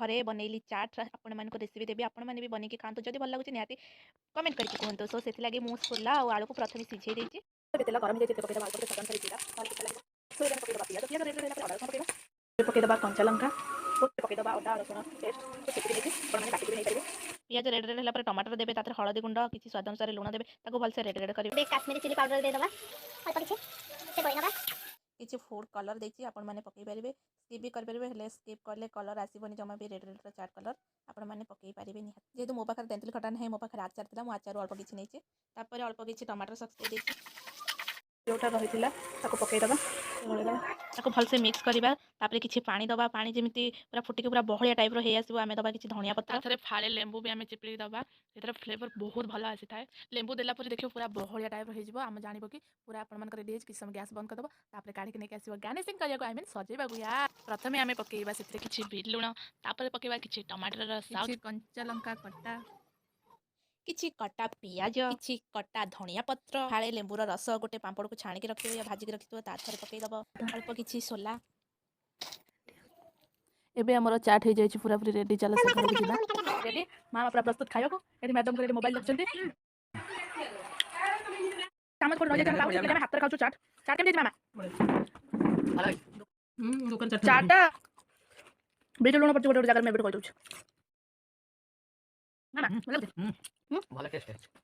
घरे बनैली चाट आपण मानक रेसिपी देबी आपण माने भी बनेकी खांतु जदि भल लागुची निहाती कमेंट करके कहतु। सो से लगे मु सोला और आलू को प्रथम सिझे देछि तेल गरम हो जाए पकईदा आलू को सतन जीरा सो पकईदा पियाज पियाज रेड रेड अदा रसुण पकईदा पकईदा कंचा लंका पकईदा अदा रसुण पेस्ट तो सेठी देछि आपण माने काटी नहीं पारिबे। पियाज रेड रेड होला पर टमाटर देबे तातर हळदी गुंड किछि स्वाद अनुसार लूण देबे ताको भलसे रेड रेड करिवे। काश्मीरी चिली पाउडर दे दबा अल्प किछि से बइनबा किछि फूड कलर देछि आपण माने पकई पारिबे स्किप भी कर पारिबे हेले स्किप करले कलर आसीबनी जमा भी रेड रेड चाट कलर आपण माने पकई पारिबे निहाती। जेहेतु मो पाखरे तेंतुली खटा नहीं मो पाखरे आचार थिला मो आचार अल्प किछि नेछि तापर अल्प किछि टमाटर सॉस दे देछि जोटा रहिथिला ताको पकई दबा ताको भलसे मिक्स करिबा तापर किछि पानी दबा पानी जेमिति पूरा फुटिके पूरा बहलिया टाइप रो हे आसीबो आमे दबा किछि धनिया पत्र ताथरे फाळे लेंबू भी आमे चिपली दबा एतर फ्लेवर बहुत भलो आसी थाए। लेंबू देला पर देखियो पूरा बहलिया टाइप रो हे जिवो आमे जानिबो कि पूरा आपण मन करे देज कि समय गैस बंद कर दबो तापर काढी के नेके आसीबो गार्निशिंग करिया को आई मीन सजेबा को यार। प्रथमे आमे पकेइबा सेते किछि बिट लुण तापर पकेइबा किछि टमाटर रस किछि कंचा लंका कट्टा किछि कटा पियाज किछि कटा धनिया पत्र फाळे लेंबूर रस गोटे पांपड़ को छाणी के रखिबो या भाजी के रखिबो ता थरे पकेइ दबो अल्प किछि सोला। एबे हमर चाट हे जायछि पूरा पूरी रेडी चलो से घर के जिबा रेडी मामा पूरा प्रस्तुत खायो को एडी मैडम करे मोबाइल रखछन्ती चामच पर नजे खाऊ के हाथ खाऊ चाट चाट के मामा दुकान चाट बेजो लोण पर गोटे जगह में बेट कहि दउछ मामा भलो भलो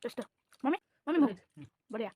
टेस्ट मम्मी मम्मी बढ़िया।